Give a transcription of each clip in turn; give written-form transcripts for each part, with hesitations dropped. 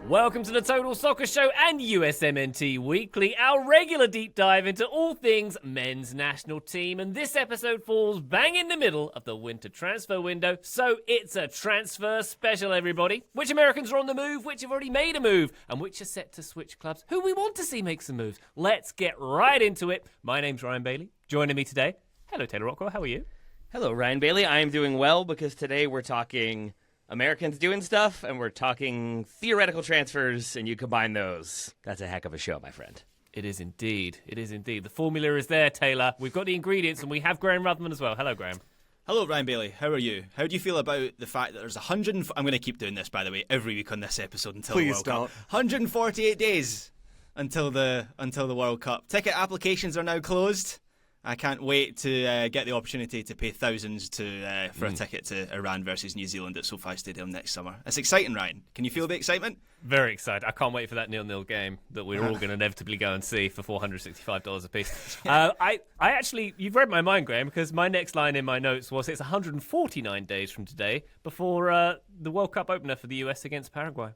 Welcome to the Total Soccer Show and USMNT Weekly, our regular deep dive into all things men's national team. And this episode falls bang in the middle of the winter transfer window, so it's a transfer special, everybody. Which Americans are on the move, which have already made a move, and which are set to switch clubs, who we want to see make some moves. Let's get right into it. My name's Ryan Bailey. Joining me today, hello Taylor Rockwell, how are you? Hello Ryan Bailey, I am doing well because today we're talking Americans doing stuff, and we're talking theoretical transfers, and you combine those. That's a heck of a show, my friend. It is indeed. It is indeed. The formula is there, Taylor. We've got the ingredients, and we have Graham Ruthven as well. Hello, Graham. Hello, Ryan Bailey. How are you? How do you feel about the fact that there's 100... I'm going to keep doing this, by the way, every week on this episode until the World Cup. 148 days until the World Cup. Ticket applications are now closed. I can't wait to get the opportunity to pay thousands for a ticket to Iran versus New Zealand at SoFi Stadium next summer. It's exciting, Ryan. Can you feel the excitement? Very excited. I can't wait for that 0-0 game that we're all going to inevitably go and see for $465 a piece. I actually, you've read my mind, Graham, because my next line in my notes was it's 149 days from today before the World Cup opener for the US against Paraguay.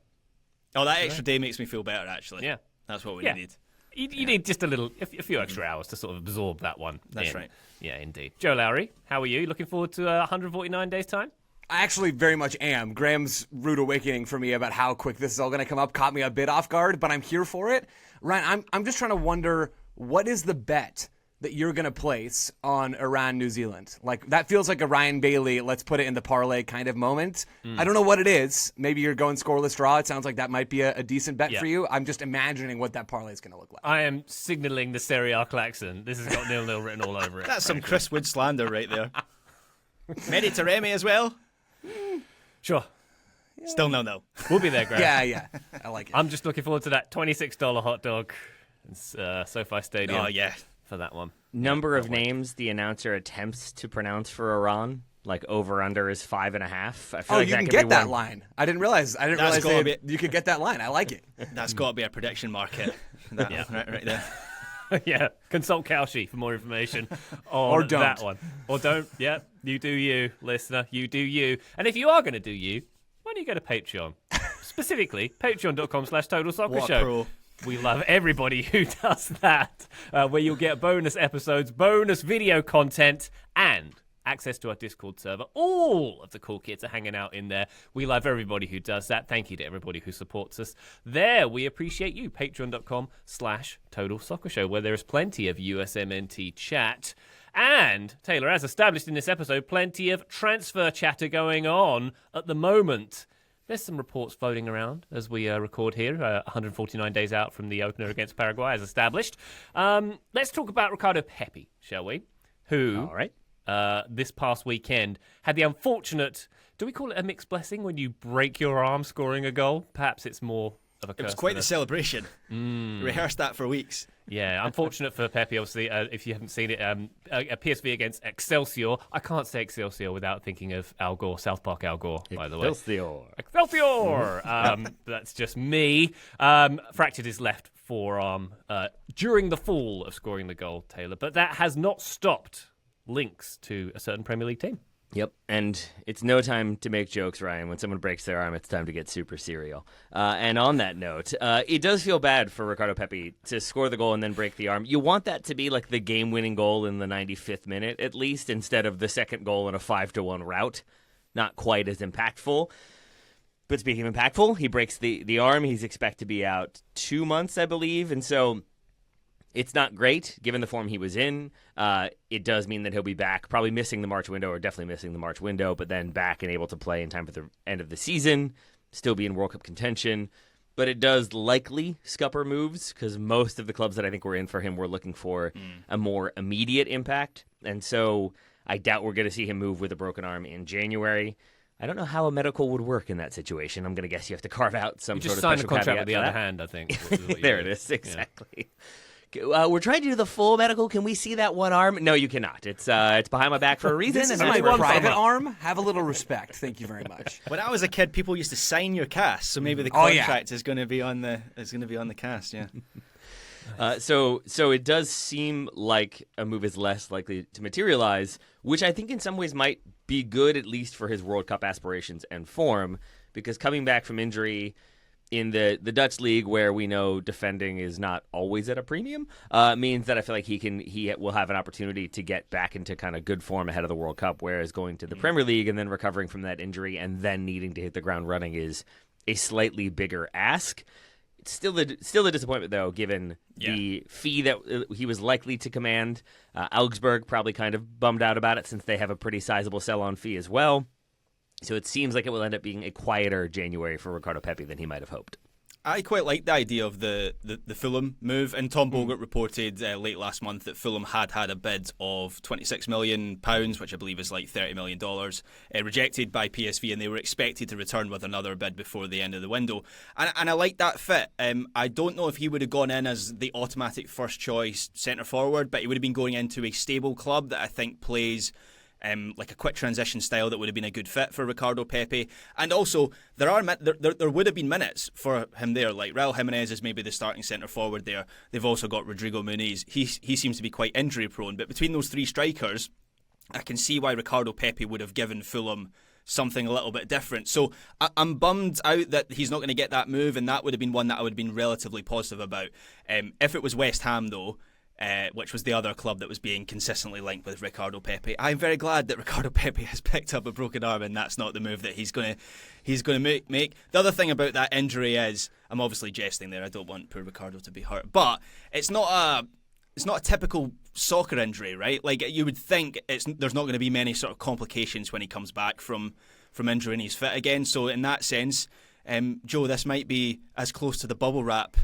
Oh, that extra day makes me feel better, actually. Yeah. That's what we need. You need just a few extra hours to sort of absorb that one. That's right. Yeah, indeed. Joe Lowery, how are you? Looking forward to 149 days' time? I actually very much am. Graham's rude awakening for me about how quick this is all going to come up caught me a bit off guard, but I'm here for it. Ryan, I'm just trying to wonder, what is the bet that you're going to place on Iran, New Zealand? Like, that feels like a Ryan Bailey, let's put it in the parlay kind of moment. I don't know what it is. Maybe you're going scoreless draw. It sounds like that might be a decent bet for you. I'm just imagining what that parlay is going to look like. I am signaling the Serie A klaxon. This has got 0-0 written all over it. That's some Chris Wood slander right there. Mediterranean as well? Sure. Still no. We'll be there, Graham. Yeah. I like it. I'm just looking forward to that $26 hot dog in SoFi Stadium. Oh, yeah. For that one. Number of names the announcer attempts to pronounce for Iran, like over-under is 5.5. I feel like you that can could get be that one. line. I didn't realize you could get that line. I like it. That's got to be a prediction market. Right there. Yeah, consult Cowshy for more information on Or don't. that one. Or don't. Yeah, you do you, listener. You do you. And if you are going to do you, why don't you go to Patreon? Specifically, patreon.com/Total Soccer What a Show. pro. We love everybody who does that, where you'll get bonus episodes, bonus video content, and access to our Discord server. All of the cool kids are hanging out in there. We love everybody who does that. Thank you to everybody who supports us there. We appreciate you. Patreon.com/Total Soccer Show, where there is plenty of USMNT chat. And, Taylor, as established in this episode, plenty of transfer chatter going on at the moment. There's some reports floating around as we record here, 149 days out from the opener against Paraguay, as established. Let's talk about Ricardo Pepi, shall we? Who, All right. this past weekend, had the unfortunate, do we call it a mixed blessing when you break your arm scoring a goal? Perhaps it's more of a curse. It was quite the celebration. Rehearsed that for weeks. Yeah, unfortunate for Pepi, obviously, if you haven't seen it. A PSV against Excelsior. I can't say Excelsior without thinking of Al Gore, South Park Al Gore, by the way. Excelsior! That's just me. Fractured his left forearm during the fall of scoring the goal, Taylor. But that has not stopped links to a certain Premier League team. Yep, and it's no time to make jokes, Ryan. When someone breaks their arm, it's time to get super serial. And on that note, it does feel bad for Ricardo Pepi to score the goal and then break the arm. You want that to be like the game-winning goal in the 95th minute, at least, instead of the second goal in a 5-1 rout. Not quite as impactful. But speaking of impactful, he breaks the arm. He's expected to be out 2 months, I believe, and so it's not great, given the form he was in. It does mean that he'll be back, probably missing the March window, or definitely missing the March window, but then back and able to play in time for the end of the season, still be in World Cup contention. But it does likely scupper moves, because most of the clubs that I think were in for him were looking for a more immediate impact. And so I doubt we're going to see him move with a broken arm in January. I don't know how a medical would work in that situation. I'm going to guess you have to carve out some sort of special just sign a contract with the other that. hand, I think. There it is, exactly. Yeah. We're trying to do the full medical. Can we see that one arm? No, you cannot. It's behind my back for a reason. This is and my that's private arm. Have a little respect. Thank you very much. When I was a kid, people used to sign your cast, so maybe the contract is going to be on the cast. Yeah. So it does seem like a move is less likely to materialize, which I think in some ways might be good, at least for his World Cup aspirations and form, because coming back from injury in the Dutch league, where we know defending is not always at a premium, means that I feel like he will have an opportunity to get back into kind of good form ahead of the World Cup, whereas going to the Premier League and then recovering from that injury and then needing to hit the ground running is a slightly bigger ask. It's still a disappointment, though, given the fee that he was likely to command. Augsburg probably kind of bummed out about it since they have a pretty sizable sell-on fee as well. So it seems like it will end up being a quieter January for Ricardo Pepi than he might have hoped. I quite like the idea of the Fulham move, and Tom Bogert reported late last month that Fulham had a bid of £26 million, which I believe is like $30 million, rejected by PSV, and they were expected to return with another bid before the end of the window. And I like that fit. I don't know if he would have gone in as the automatic first choice centre forward, but he would have been going into a stable club that I think plays like a quick transition style that would have been a good fit for Ricardo Pepi. And also, there would have been minutes for him there. Like Raul Jimenez is maybe the starting centre forward there. They've also got Rodrigo Muniz. He seems to be quite injury prone. But between those three strikers, I can see why Ricardo Pepi would have given Fulham something a little bit different. So I'm bummed out that he's not going to get that move, and that would have been one that I would have been relatively positive about. If it was West Ham, though, which was the other club that was being consistently linked with Ricardo Pepi, I'm very glad that Ricardo Pepi has picked up a broken arm, and that's not the move that he's going to make. The other thing about that injury is, I'm obviously jesting there, I don't want poor Ricardo to be hurt, but it's not a typical soccer injury, right? Like, you would think there's not going to be many sort of complications when he comes back from injury and he's fit again. So in that sense, Joe, this might be as close to the bubble wrap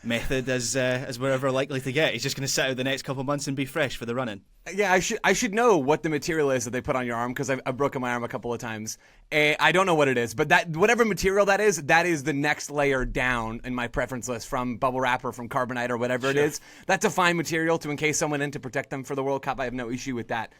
method as we're ever likely to get. He's just going to sit out the next couple of months and be fresh for the running. Yeah, I should know what the material is that they put on your arm, because I've broken my arm a couple of times. I don't know what it is, but that whatever material that is the next layer down in my preference list from bubble wrap or from carbonite or whatever it is. That's a fine material to encase someone in to protect them for the World Cup. I have no issue with that.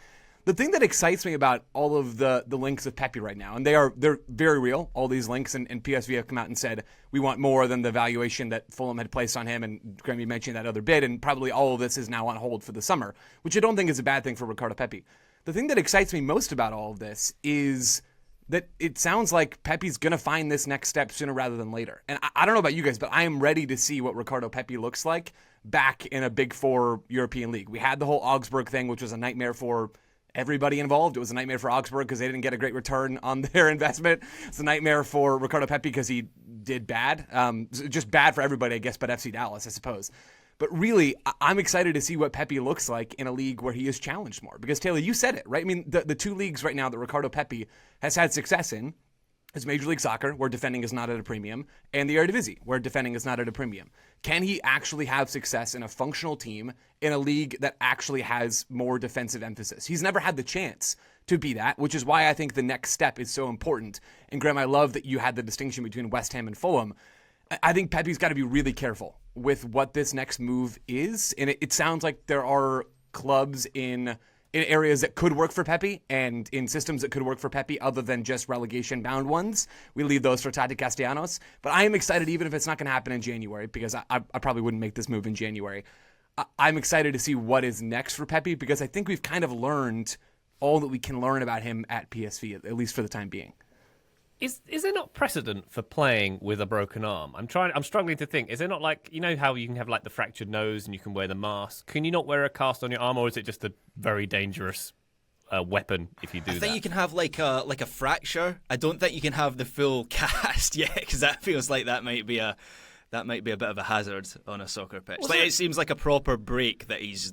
The thing that excites me about all of the links with Pepi right now, and they're very real, all these links, and PSV have come out and said, we want more than the valuation that Fulham had placed on him, and Graham, you mentioned that other bid, and probably all of this is now on hold for the summer, which I don't think is a bad thing for Ricardo Pepi. The thing that excites me most about all of this is that it sounds like Pepi's going to find this next step sooner rather than later. And I don't know about you guys, but I am ready to see what Ricardo Pepi looks like back in a Big Four European league. We had the whole Augsburg thing, which was a nightmare for everybody involved. It was a nightmare for Augsburg because they didn't get a great return on their investment. It's a nightmare for Ricardo Pepi because he did bad. Just bad for everybody, I guess, but FC Dallas, I suppose. But really, I'm excited to see what Pepi looks like in a league where he is challenged more. Because, Taylor, you said it, right? I mean, the two leagues right now that Ricardo Pepi has had success in is Major League Soccer, where defending is not at a premium, and the Eredivisie, where defending is not at a premium. Can he actually have success in a functional team in a league that actually has more defensive emphasis? He's never had the chance to be that, which is why I think the next step is so important. And Graham, I love that you had the distinction between West Ham and Fulham. I think Pepi's got to be really careful with what this next move is. And it sounds like there are clubs in areas that could work for Pepi and in systems that could work for Pepi other than just relegation-bound ones. We leave those for Tati Castellanos. But I am excited, even if it's not going to happen in January, because I probably wouldn't make this move in January. I'm excited to see what is next for Pepi, because I think we've kind of learned all that we can learn about him at PSV, at least for the time being. Is there not precedent for playing with a broken arm? I'm struggling to think. Is there not, like, you know how you can have like the fractured nose and you can wear the mask? Can you not wear a cast on your arm, or is it just a very dangerous weapon if you do that? I think you can have like a fracture. I don't think you can have the full cast yet, because that feels like that might be a bit of a hazard on a soccer pitch. Like, it seems like a proper break that he's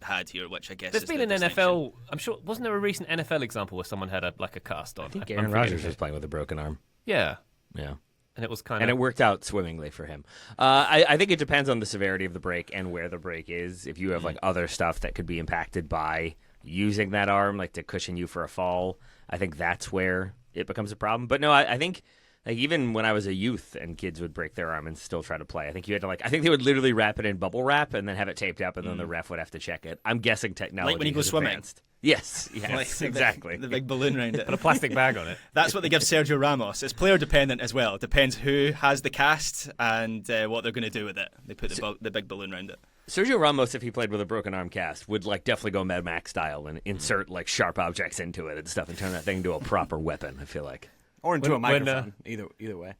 had here, which I guess there's is been the an distinction. NFL. I'm sure, wasn't there a recent NFL example where someone had a cast on? I think Aaron Rodgers was playing with a broken arm. Yeah, Yeah. and it was kind And it of. worked out swimmingly for him. I think it depends on the severity of the break and where the break is. If you have like other stuff that could be impacted by using that arm, like to cushion you for a fall, I think that's where it becomes a problem. But no, I think like even when I was a youth and kids would break their arm and still try to play, I think you had to I think they would literally wrap it in bubble wrap and then have it taped up, and then the ref would have to check it. I'm guessing technology Like when you go has swimming. advanced. Yes, Like exactly. the big balloon around it. Put a plastic bag on it. That's what they give Sergio Ramos. It's player dependent as well. It depends who has the cast and what they're going to do with it. They put the big balloon around it. Sergio Ramos, if he played with a broken arm cast, would definitely go Mad Max style and insert sharp objects into it and stuff and turn that thing into a proper weapon, I feel like. Or into When- a microphone, either way.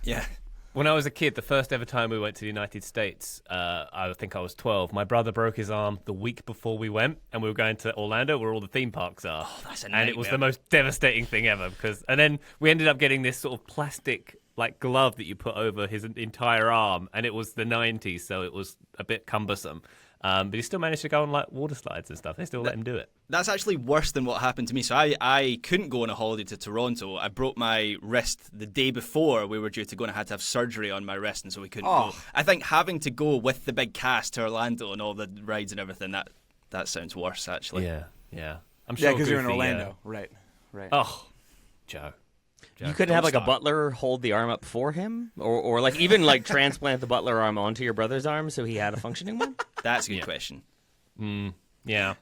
Yeah. When I was a kid, the first ever time we went to the United States, I think I was 12. My brother broke his arm the week before we went, and we were going to Orlando, where all the theme parks are. Oh, that's a nightmare. And it was the most devastating thing ever. And then we ended up getting this sort of plastic glove that you put over his entire arm, and it was the 90s, so it was a bit cumbersome. But he still managed to go on water slides and stuff. They still let him do it. That's actually worse than what happened to me. So I couldn't go on a holiday to Toronto. I broke my wrist the day before we were due to go, and I had to have surgery on my wrist, and so we couldn't go. I think having to go with the big cast to Orlando and all the rides and everything, that sounds worse, actually. Yeah. I'm sure. Yeah, because you're in Orlando. Right. Oh, Joe. You couldn't have a butler hold the arm up for him, or even transplant the butler arm onto your brother's arm so he had a functioning one. That's a good question. Yeah.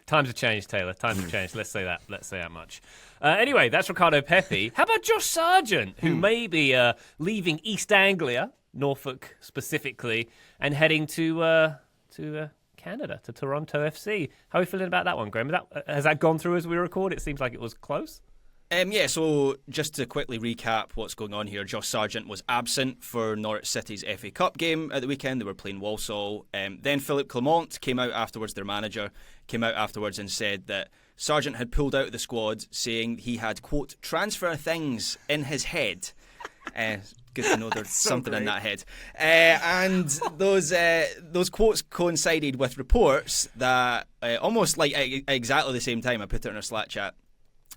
Times have changed, Taylor. Times have changed. Let's say that much. Anyway, that's Ricardo Pepi. How about Josh Sargent, who may be leaving East Anglia, Norfolk specifically, and heading to Canada, to Toronto FC? How are you feeling about that one, Graham? Has that gone through as we record? It seems like it was close. So just to quickly recap what's going on here, Josh Sargent was absent for Norwich City's FA Cup game at the weekend. They were playing Walsall. Then Philippe Clement came out afterwards, their manager, and said that Sargent had pulled out of the squad, saying he had, quote, transfer things in his head. Good to know there's something in that head. And those quotes coincided with reports that almost exactly the same time, I put it in our Slack chat,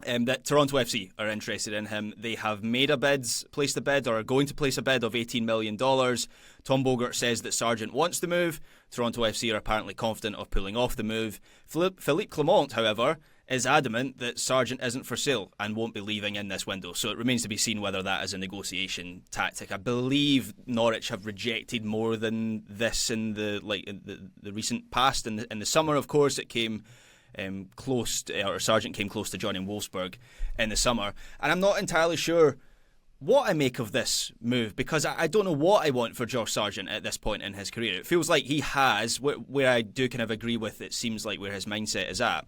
that Toronto FC are interested in him. They have placed a bid, or are going to place a bid of $18 million. Tom Bogert says that Sargent wants to move. Toronto FC are apparently confident of pulling off the move. Philippe Clement, however, is adamant that Sargent isn't for sale and won't be leaving in this window. So it remains to be seen whether that is a negotiation tactic. I believe Norwich have rejected more than this in the recent past. In the summer, of course, it came Sargent came close to joining Wolfsburg in the summer, and I'm not entirely sure what I make of this move, because I don't know what I want for Josh Sargent at this point in his career. It feels like he has, where I do kind of agree with, it seems like where his mindset is at.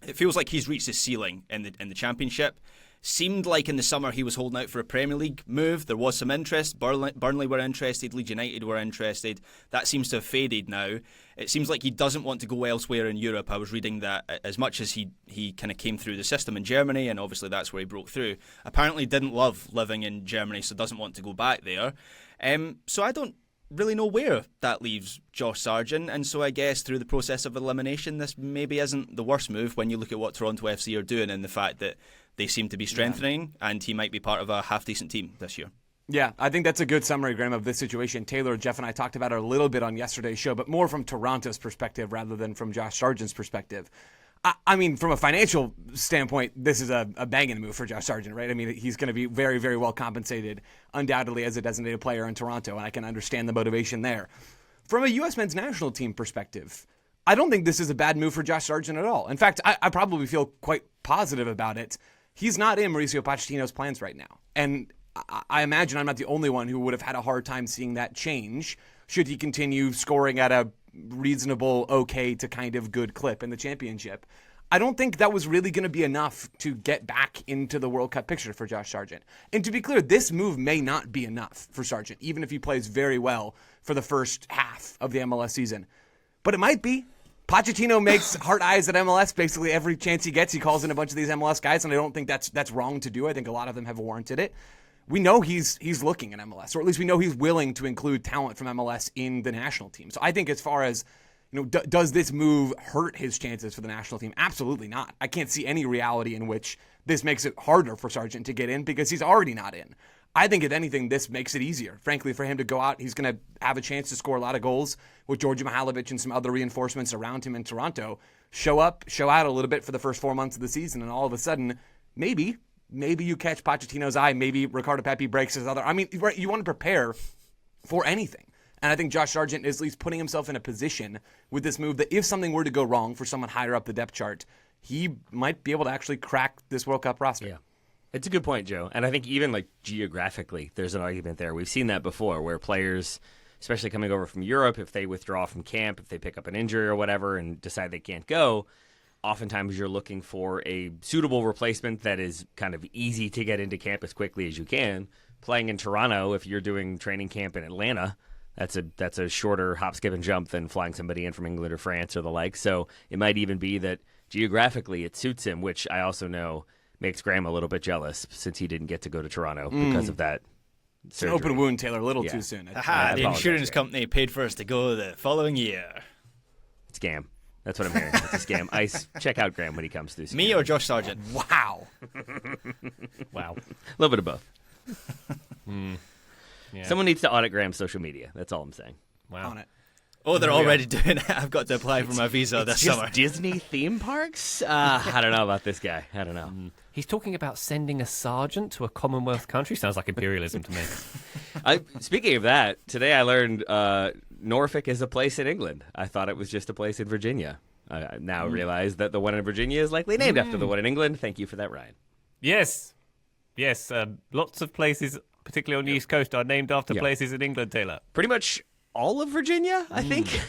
It feels like he's reached his ceiling in the Championship. Seemed like in the summer he was holding out for a Premier League move. There was some interest. Burnley were interested. Leeds United were interested. That seems to have faded now. It seems like he doesn't want to go elsewhere in Europe. I was reading that as much as he kind of came through the system in Germany, and obviously that's where he broke through, apparently didn't love living in Germany, so doesn't want to go back there. So I don't really know where that leaves Josh Sargent, and so I guess through the process of elimination, this maybe isn't the worst move when you look at what Toronto FC are doing and the fact that they seem to be strengthening, and he might be part of a half-decent team this year. Yeah, I think that's a good summary, Graham, of this situation. Taylor, Jeff, and I talked about it a little bit on yesterday's show, but more from Toronto's perspective rather than from Josh Sargent's perspective. I mean, from a financial standpoint, this is a banging move for Josh Sargent, right? I mean, he's going to be very, very well compensated, undoubtedly, as a designated player in Toronto, and I can understand the motivation there. From a U.S. men's national team perspective, I don't think this is a bad move for Josh Sargent at all. In fact, I probably feel quite positive about it. He's not in Mauricio Pochettino's plans right now. And I imagine I'm not the only one who would have had a hard time seeing that change should he continue scoring at a reasonable, okay to kind of good clip in the championship. I don't think that was really going to be enough to get back into the World Cup picture for Josh Sargent. And to be clear, this move may not be enough for Sargent, even if he plays very well for the first half of the MLS season. But it might be. Pochettino makes hard eyes at MLS basically every chance he gets. He calls in a bunch of these MLS guys, and I don't think that's wrong to do. I think a lot of them have warranted it. We know he's looking at MLS, or at least we know he's willing to include talent from MLS in the national team. So I think as far as, does this move hurt his chances for the national team? Absolutely not. I can't see any reality in which this makes it harder for Sargent to get in because he's already not in. I think, if anything, this makes it easier, frankly, for him to go out. He's going to have a chance to score a lot of goals with Georgi Mihailovic and some other reinforcements around him in Toronto. Show up, show out a little bit for the first 4 months of the season, and all of a sudden, maybe you catch Pochettino's eye. Maybe Ricardo Pepi breaks his other. I mean, you want to prepare for anything. And I think Josh Sargent is at least putting himself in a position with this move that if something were to go wrong for someone higher up the depth chart, he might be able to actually crack this World Cup roster. Yeah. It's a good point, Joe. And I think even geographically, there's an argument there. We've seen that before where players, especially coming over from Europe, if they withdraw from camp, if they pick up an injury or whatever and decide they can't go, oftentimes you're looking for a suitable replacement that is kind of easy to get into camp as quickly as you can. Playing in Toronto, if you're doing training camp in Atlanta, that's a shorter hop, skip, and jump than flying somebody in from England or France or the like. So it might even be that geographically it suits him, which I also know makes Graham a little bit jealous since he didn't get to go to Toronto because of that It's an surgery. open wound, Taylor. A little too soon. Aha, the apologize, insurance Graham. company paid for us to go the following year. Scam. That's what I'm hearing. It's a scam. Check out Graham when he comes through. Me or Josh Sargent? Wow. Wow. A little bit of both. Yeah. Someone needs to audit Graham's social media. That's all I'm saying. Wow. On it. Oh, they're already doing it. I've got to apply for my visa this Just summer. Disney theme parks? I don't know about this guy. I don't know. He's talking about sending a sergeant to a Commonwealth country. Sounds like imperialism to me. Speaking of that, today I learned Norfolk is a place in England. I thought it was just a place in Virginia. I now realize that the one in Virginia is likely named after the one in England. Thank you for that, Ryan. Yes. Yes. Lots of places, particularly on the East Coast, are named after places in England, Taylor. Pretty much all of Virginia, I think.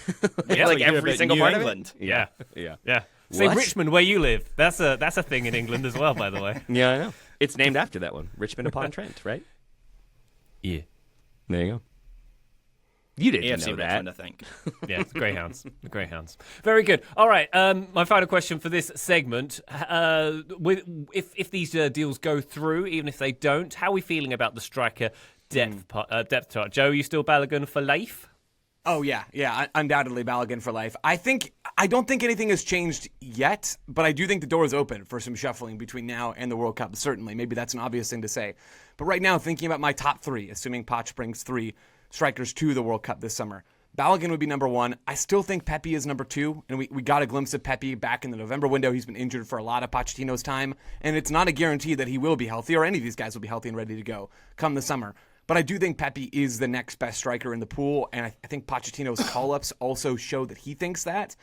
Yeah, like you hear every about single New part England. of it. Yeah. Yeah. Yeah. Say What? Richmond, where you live. That's a thing in England as well, by the way. Yeah, I know. It's named after that one, Richmond upon Trent, right? Yeah. There you go. You didn't AFC know that. Richmond, I think. Yeah, it's Greyhounds. The Greyhounds. Very good. All right. My final question for this segment: if these deals go through, even if they don't, how are we feeling about the striker depth chart? Joe, are you still Balogun for life? Oh, yeah, undoubtedly Balogun for life. I don't think anything has changed yet, but I do think the door is open for some shuffling between now and the World Cup, certainly. Maybe that's an obvious thing to say. But right now, thinking about my top three, assuming Poch brings three strikers to the World Cup this summer, Balogun would be number one. I still think Pepi is number two, and we got a glimpse of Pepi back in the November window. He's been injured for a lot of Pochettino's time, and it's not a guarantee that he will be healthy or any of these guys will be healthy and ready to go come the summer. But I do think Pepi is the next best striker in the pool, and I think Pochettino's call-ups also show that he thinks that.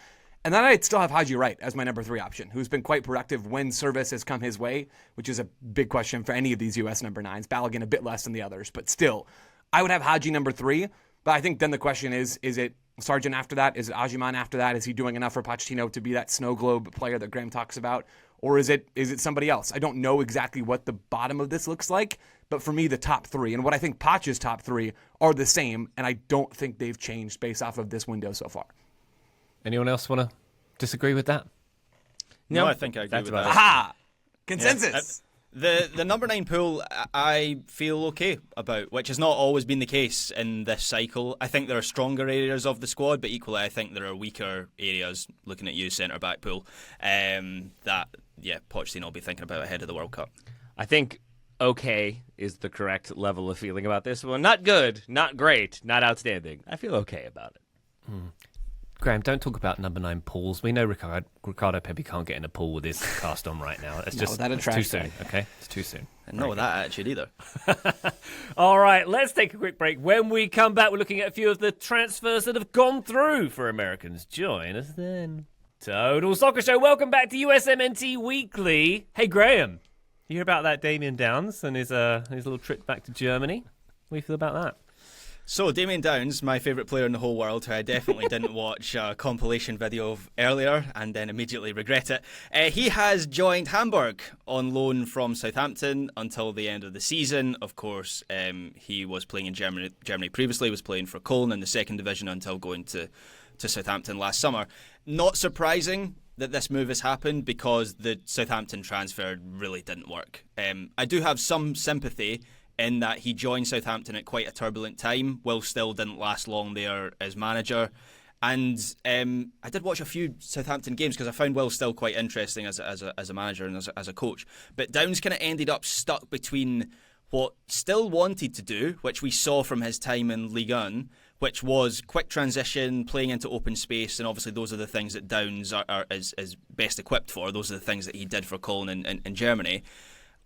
And then I'd still have Haji Wright as my number three option, who's been quite productive when service has come his way, which is a big question for any of these U.S. number nines. Balogun a bit less than the others, but still, I would have Haji number three. But I think then the question is it Sargent after that? Is it Ajiman after that? Is he doing enough for Pochettino to be that snow globe player that Graham talks about? Or is it somebody else? I don't know exactly what the bottom of this looks like, but for me, the top three, and what I think Poch's top three, are the same, and I don't think they've changed based off of this window so far. Anyone else want to disagree with that? No, I think I agree with that. Aha! Consensus! The number 9 pool, I feel okay about, which has not always been the case in this cycle. I think there are stronger areas of the squad, but equally I think there are weaker areas, looking at you, centre-back pool, that, Pochettino will be thinking about ahead of the World Cup. I think okay is the correct level of feeling about this one. Not good, not great, not outstanding. I feel okay about it. Graham, don't talk about number 9 pools. We know Ricardo Pepi can't get in a pool with his cast on right now. It's just it's too soon, okay? It's too soon. And not with that attitude either. All right, let's take a quick break. When we come back, we're looking at a few of the transfers that have gone through for Americans. Join us then. Total Soccer Show, welcome back to USMNT Weekly. Hey, Graham, you hear about that Damien Downs and his little trip back to Germany? What do you feel about that? So, Damien Downs, my favourite player in the whole world, who I definitely didn't watch a compilation video of earlier and then immediately regret it. He has joined Hamburg on loan from Southampton until the end of the season. Of course, he was playing in Germany previously, was playing for Cologne in the second division until going to Southampton last summer. Not surprising that this move has happened because the Southampton transfer really didn't work. I do have some sympathy in that he joined Southampton at quite a turbulent time. Will still didn't last long there as manager. And I did watch a few Southampton games because I found Will still quite interesting as a manager and as a coach. But Downs kind of ended up stuck between what still wanted to do, which we saw from his time in Ligue 1, which was quick transition, playing into open space, and obviously those are the things that Downs is best equipped for. Those are the things that he did for Cologne in Germany.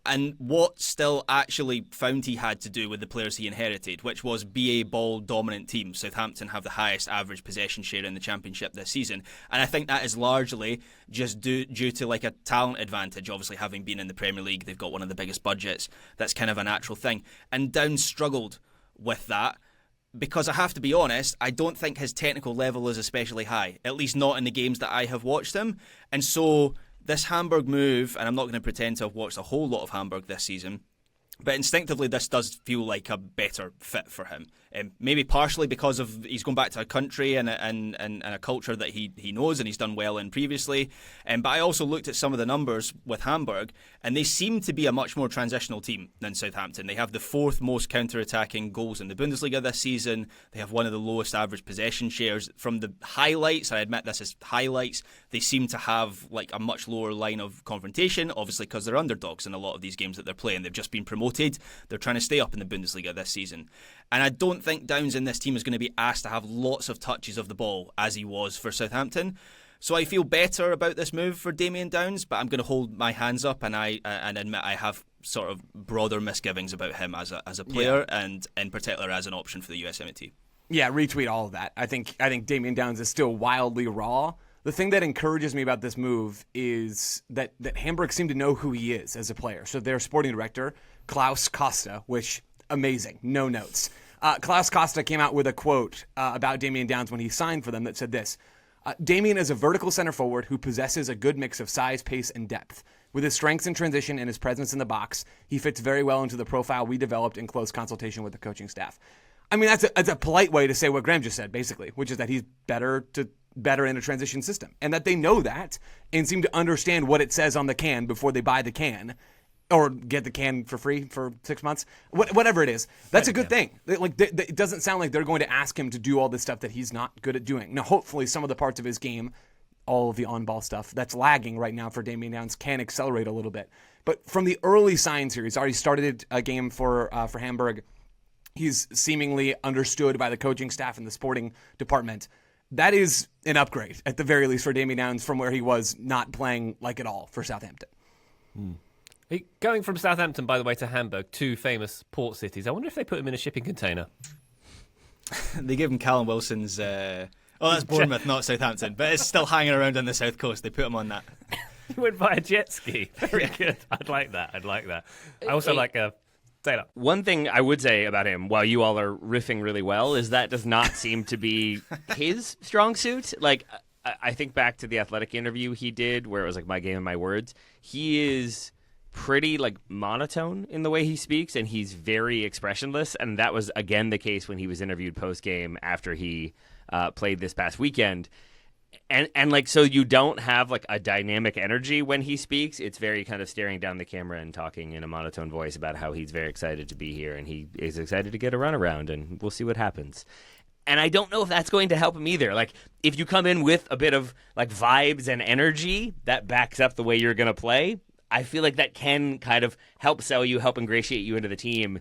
And what still actually found he had to do with the players he inherited, which was be a ball-dominant team. Southampton have the highest average possession share in the Championship this season. And I think that is largely just due to like a talent advantage. Obviously, having been in the Premier League, they've got one of the biggest budgets. That's kind of a natural thing. And Downs struggled with that. because I have to be honest, I don't think his technical level is especially high, at least not in the games that I have watched him. And so this Hamburg move, and I'm not going to pretend to have watched a whole lot of Hamburg this season, but instinctively this does feel like a better fit for him. Maybe partially because of he's going back to a country and a culture that he knows and he's done well in previously. But I also looked at some of the numbers with Hamburg, and they seem to be a much more transitional team than Southampton. They have the 4th most counter-attacking goals in the Bundesliga this season. They have one of the lowest average possession shares. From the highlights, I admit this is highlights, they seem to have like a much lower line of confrontation, obviously because they're underdogs in a lot of these games that they're playing. They've just been promoted. They're trying to stay up in the Bundesliga this season. And I don't think Downs in this team is going to be asked to have lots of touches of the ball as he was for Southampton. So I feel better about this move for Damien Downs, but I'm going to hold my hands up and admit I have sort of broader misgivings about him as a player and in particular as an option for the USMNT. Yeah, retweet all of that. I think Damien Downs is still wildly raw. The thing that encourages me about this move is that Hamburg seem to know who he is as a player. So their sporting director, Klaus Costa, which, amazing, no notes. Klaus Costa came out with a quote about Damien Downs when he signed for them that said this: Damien is a vertical center forward who possesses a good mix of size, pace, and depth. With his strengths in transition and his presence in the box, he fits very well into the profile we developed in close consultation with the coaching staff. I mean, that's a polite way to say what Graham just said, basically, which is that he's better in a transition system, and that they know that and seem to understand what it says on the can before they buy the can or get the can for free for 6 months, whatever it is. That's a good thing. It doesn't sound like they're going to ask him to do all this stuff that he's not good at doing. Now, hopefully some of the parts of his game, all of the on-ball stuff that's lagging right now for Damien Downs, can accelerate a little bit. But from the early signs here, he's already started a game for Hamburg. He's seemingly understood by the coaching staff and the sporting department. That is an upgrade, at the very least, for Damien Downs from where he was not playing like at all for Southampton. Going from Southampton, by the way, to Hamburg, 2 famous port cities. I wonder if they put him in a shipping container. They gave him Callum Wilson's... that's Bournemouth, not Southampton, but it's still hanging around on the south coast. They put him on that. He went by a jet ski. Very good. I'd like that. I also like a... Taylor. One thing I would say about him, while you all are riffing really well, is that does not seem to be his strong suit. Like, I think back to the Athletic interview he did, where it was like my game and my words. He is pretty like monotone in the way he speaks, and he's very expressionless. And that was again the case when he was interviewed post game after he played this past weekend. And like, so you don't have like a dynamic energy when he speaks. It's very kind of staring down the camera and talking in a monotone voice about how he's very excited to be here and he is excited to get a run around, and we'll see what happens. And I don't know if that's going to help him either. Like, if you come in with a bit of like vibes and energy that backs up the way you're going to play, I feel like that can kind of help sell you, help ingratiate you into the team.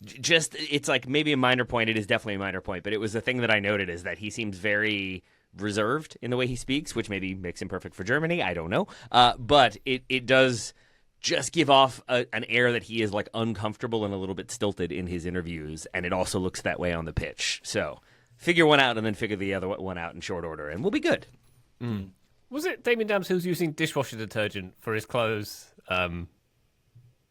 Just, it's like maybe a minor point. It is definitely a minor point, but it was the thing that I noted is that he seems very reserved in the way he speaks, which maybe makes him perfect for Germany. I don't know. But it does just give off an air that he is like uncomfortable and a little bit stilted in his interviews, and it also looks that way on the pitch. So figure one out and then figure the other one out in short order, and we'll be good. Was it Damien Downs who was using dishwasher detergent for his clothes? There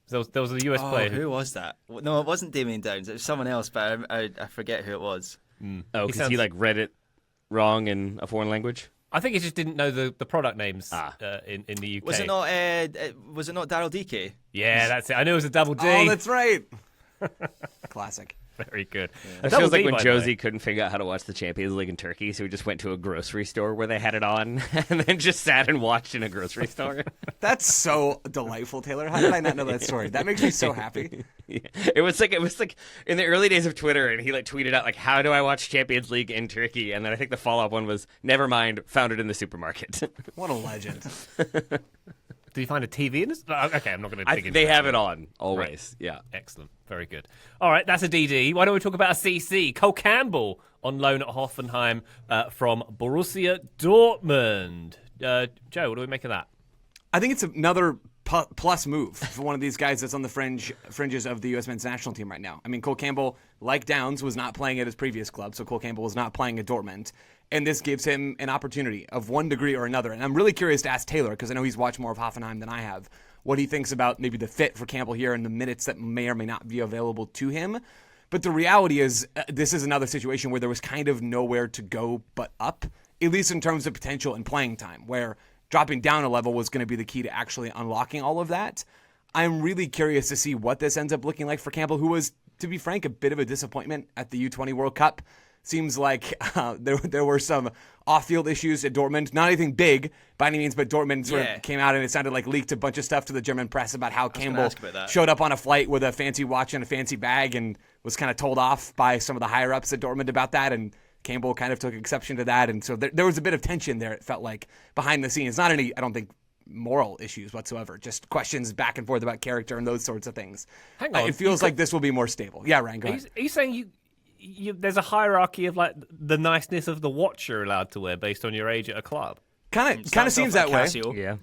was a US player. Who was that? No, it wasn't Damien Downs. It was someone else, but I forget who it was. Oh, because he like read it wrong in a foreign language? I think he just didn't know the product names in the UK. Was it not Daryl DK? Yeah, that's it. I knew it was a double D. Oh, that's right. Classic. Very good. It feels like when Josie couldn't figure out how to watch the Champions League in Turkey, so he just went to a grocery store where they had it on and then just sat and watched in a grocery store. That's so delightful, Taylor. How did I not know that story? That makes me so happy. Yeah. It was like in the early days of Twitter, and he like tweeted out like, "How do I watch Champions League in Turkey?" And then I think the follow-up one was, "Never mind, found it in the supermarket." What a legend. Did you find a TV in this? Okay, I'm not going to dig into They that. have it on, always. Right. Yeah. Excellent. Very good. All right, that's a DD. Why don't we talk about a CC? Cole Campbell on loan at Hoffenheim from Borussia Dortmund. Joe, what do we make of that? I think it's another plus move for one of these guys that's on the fringes of the U.S. men's national team right now. I mean, Cole Campbell, like Downs, was not playing at his previous club, so Cole Campbell was not playing at Dortmund. And this gives him an opportunity of one degree or another. And I'm really curious to ask Taylor, because I know he's watched more of Hoffenheim than I have, what he thinks about maybe the fit for Campbell here and the minutes that may or may not be available to him. But the reality is, this is another situation where there was kind of nowhere to go but up, at least in terms of potential and playing time, where dropping down a level was going to be the key to actually unlocking all of that. I'm really curious to see what this ends up looking like for Campbell, who was, to be frank, a bit of a disappointment at the U20 World Cup. Seems like there were some off-field issues at Dortmund. Not anything big by any means, but Dortmund sort of came out and it sounded like leaked a bunch of stuff to the German press about how Campbell showed up on a flight with a fancy watch and a fancy bag and was kind of told off by some of the higher-ups at Dortmund about that, and Campbell kind of took exception to that. And so there was a bit of tension there, it felt like, behind the scenes. Not any, I don't think, moral issues whatsoever, just questions back and forth about character and those sorts of things. Hang on. It feels like this will be more stable. Yeah, Ryan, go ahead. Are you saying there's a hierarchy of like the niceness of the watch you're allowed to wear based on your age at a club? Kind of seems that way.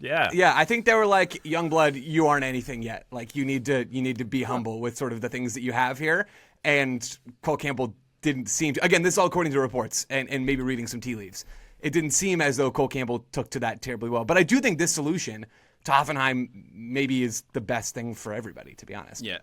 Yeah. I think they were like, young blood, you aren't anything yet. Like you need to be humble with sort of the things that you have here. And Cole Campbell didn't seem to, again, this is all according to reports and maybe reading some tea leaves. It didn't seem as though Cole Campbell took to that terribly well. But I do think this solution to Hoffenheim maybe is the best thing for everybody, to be honest. Yeah.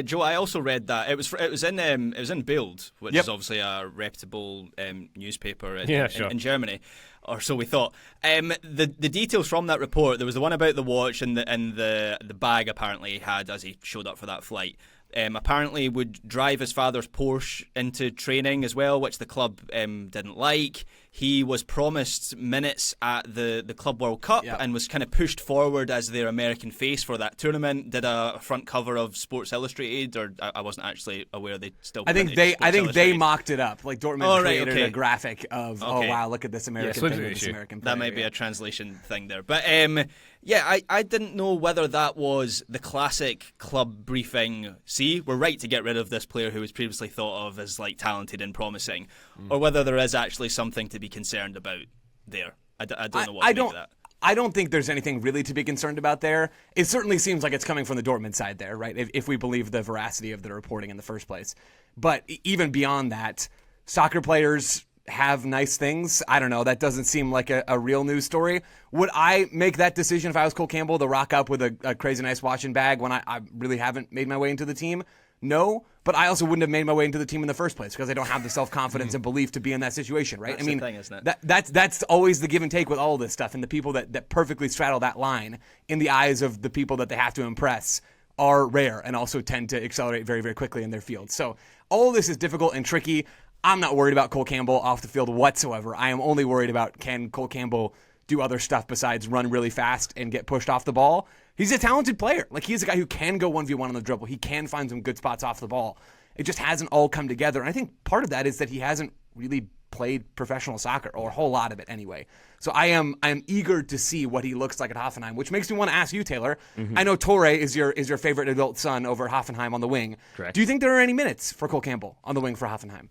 Joe, I also read that it was in Bild, which is obviously a reputable newspaper in Germany, or so we thought. The details from that report, there was the one about the watch and the bag apparently he had as he showed up for that flight. Apparently would drive his father's Porsche into training as well, which the club didn't like. He was promised minutes at the Club World Cup and was kind of pushed forward as their American face for that tournament. Did a front cover of Sports Illustrated, or I wasn't actually aware they still. I think they mocked it up. Like Dortmund created a graphic of oh wow, look at this American thing with this American player. That might be a translation thing there, but I didn't know whether that was the classic club briefing. See, we're right to get rid of this player who was previously thought of as like talented and promising, or whether there is actually something to be concerned about there. I don't know what to make of that. I don't think there's anything really to be concerned about there. It certainly seems like it's coming from the Dortmund side there, right? If we believe the veracity of the reporting in the first place. But even beyond that, soccer players have nice things. I don't know. That doesn't seem like a real news story. Would I make that decision if I was Cole Campbell to rock up with a crazy nice watch and bag when I really haven't made my way into the team? No, but I also wouldn't have made my way into the team in the first place because I don't have the self-confidence and belief to be in that situation, right? That's the thing, isn't it? That's always the give and take with all this stuff, and the people that perfectly straddle that line in the eyes of the people that they have to impress are rare and also tend to accelerate very, very quickly in their field. So all of this is difficult and tricky. I'm not worried about Cole Campbell off the field whatsoever. I am only worried about can Cole Campbell do other stuff besides run really fast and get pushed off the ball. He's a talented player. Like, he's a guy who can go 1v1 on the dribble. He can find some good spots off the ball. It just hasn't all come together. And I think part of that is that he hasn't really played professional soccer, or a whole lot of it anyway. So I am eager to see what he looks like at Hoffenheim, which makes me want to ask you, Taylor. I know Torre is your favorite adult son over Hoffenheim on the wing. Correct. Do you think there are any minutes for Cole Campbell on the wing for Hoffenheim?